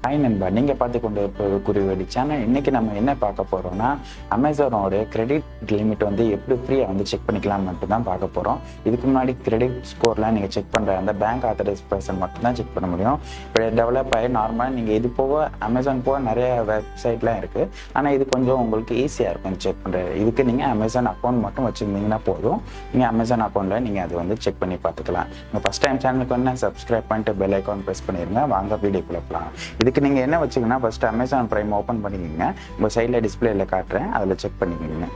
Hi நண்பா, நீங்கள் பார்த்து கொண்டு இருப்பது குருவெளி சேனல். இன்றைக்கி நம்ம என்ன பார்க்க போகிறோம்னா, அமேசானோட கிரெடிட் லிமிட் வந்து எப்படி ஃப்ரீயாக வந்து செக் பண்ணிக்கலாம் மட்டும் தான் பார்க்க போகிறோம். இதுக்கு முன்னாடி கிரெடிட் ஸ்கோர்லாம் நீங்கள் செக் பண்ணுற அந்த பேங்க் ஆத்தரைஸ் பர்சன் மட்டும் தான் செக் பண்ண முடியும். இப்போ டெவலப் ஆகி நார்மலாக நீங்கள் இது போக அமேசான் போக நிறைய வெப்சைட்லாம் இருக்குது. ஆனால் இது கொஞ்சம் உங்களுக்கு ஈஸியாக இருக்கும் செக் பண்ணுறது. இதுக்கு நீங்கள் அமேசான் அக்கௌண்ட் மட்டும் வச்சுருந்தீங்கன்னா போதும். நீங்கள் அமேசான் அக்கௌண்ட்டில் நீங்கள் அது வந்து செக் பண்ணி பார்த்துக்கலாம். நீங்கள் ஃபஸ்ட் டைம் சேனலுக்கு வந்து சப்ஸ்கிரைப் பண்ணிட்டு பெல் ஐக்கான் ப்ரெஸ் பண்ணிடுங்க. வாங்க வீடியோக்குள்ளே போகலாம். இதுக்கு நீங்கள் என்ன வச்சுக்கோங்கன்னா, ஃபஸ்ட்டு அமேசான் ப்ரைம் ஓப்பன் பண்ணிக்கோங்க. உங்கள் சைடில் டிஸ்பிளேயில் காட்டுறேன், அதில் செக் பண்ணிக்கோங்க.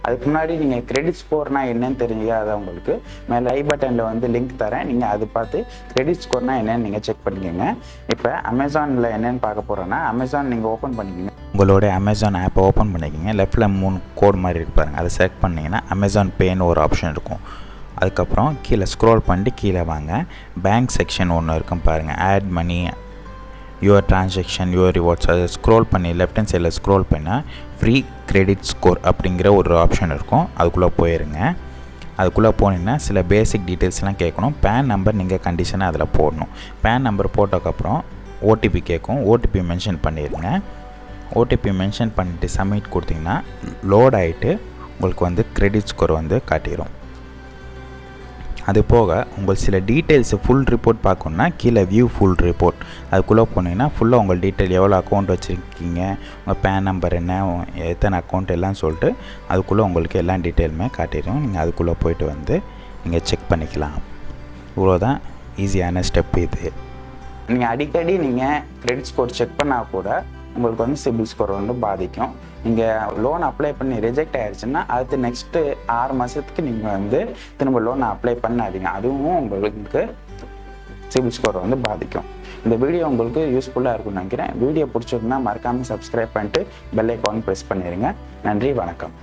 அதுக்கு முன்னாடி நீங்கள் கிரெடிட் ஸ்கோர்னால் என்னன்னு தெரியாத உங்களுக்கு மேலே ஐ பட்டனில் வந்து லிங்க் தரேன். நீங்கள் அது பார்த்து கிரெடிட் ஸ்கோர்னால் என்னென்னு நீங்கள் செக் பண்ணிக்கோங்க. இப்போ அமேசானில் என்னென்னு பார்க்க போகிறோன்னா, அமேசான் நீங்கள் ஓப்பன் பண்ணிக்கோங்க. உங்களோட அமேசான் ஆப்பை ஓப்பன் பண்ணிக்கோங்க. லெஃப்ட்டில் 3 கோட் மாதிரி இருக்கு பாருங்கள், அதை செலக்ட் பண்ணிங்கன்னா அமேசான் பேன்னு ஒரு ஆப்ஷன் இருக்கும். அதுக்கப்புறம் கீழே ஸ்க்ரோல் பண்ணிட்டு கீழே வாங்க. பேங்க் செக்ஷன் ஒன்று இருக்கும் பாருங்கள், add money, your transaction, your rewards. அதை ஸ்க்ரோல் பண்ணி லெஃப்ட் ஹேண்ட் சைடில் ஸ்க்ரோல் பண்ணால் ஃப்ரீ கிரெடிட் ஸ்கோர் அப்படிங்கிற ஒரு ஆப்ஷன் இருக்கும். அதுக்குள்ளே போயிருங்க. அதுக்குள்ளே போனீங்கன்னா சில பேசிக் டீட்டெயில்ஸ்லாம் கேட்கணும். பேன் நம்பர் நீங்கள் கண்டிஷனாக அதில் போடணும். பேன் நம்பர் போட்டதுக்கப்புறம் ஓடிபி கேட்கும். ஓடிபி மென்ஷன் பண்ணிடுங்க. ஓடிபி மென்ஷன் பண்ணிவிட்டு சப்மிட் கொடுத்தீங்கன்னா லோட் ஆகிட்டு உங்களுக்கு வந்து கிரெடிட் ஸ்கோர் வந்து காட்டிடும். அது போக உங்களுக்கு சில டீட்டெயில்ஸு ஃபுல் ரிப்போர்ட் பார்க்கணுன்னா கீழே வியூ ஃபுல் ரிப்போர்ட் அதுக்குள்ளே போனீங்கன்னா ஃபுல்லாக உங்கள் டீட்டெயில், எவ்வளோ அக்கௌண்ட் வச்சுருக்கீங்க, உங்கள் பேன் நம்பர் என்ன, எத்தனை அக்கௌண்ட் எல்லாம் சொல்லிட்டு அதுக்குள்ளே உங்களுக்கு எல்லா டீட்டெயிலுமே காட்டிடும். நீங்கள் அதுக்குள்ளே போய்ட்டு வந்து நீங்கள் செக் பண்ணிக்கலாம். இவ்வளோதான் ஈஸியான ஸ்டெப் இது. நீங்கள் அடிக்கடி நீங்கள் கிரெடிட் ஸ்கோர் செக் பண்ணால் கூட உங்களுக்கு வந்து சிபில் ஸ்கோர் வந்து பாதிக்கும். நீங்கள் லோன் அப்ளை பண்ணி ரிஜெக்ட் ஆகிடுச்சுன்னா அடுத்து நெக்ஸ்ட்டு 6 மாதத்துக்கு நீங்கள் வந்து திரும்ப லோன் அப்ளை பண்ணாதீங்க. அதுவும் உங்களுக்கு சிபில் ஸ்கோர் வந்து பாதிக்கும். இந்த வீடியோ உங்களுக்கு யூஸ்ஃபுல்லாக இருக்கும்னு நினைக்கிறேன். வீடியோ பிடிச்சிருக்குன்னா மறக்காமல் சப்ஸ்கிரைப் பண்ணிட்டு பெல் ஐக்கான் ப்ரெஸ் பண்ணிடுங்க. நன்றி, வணக்கம்.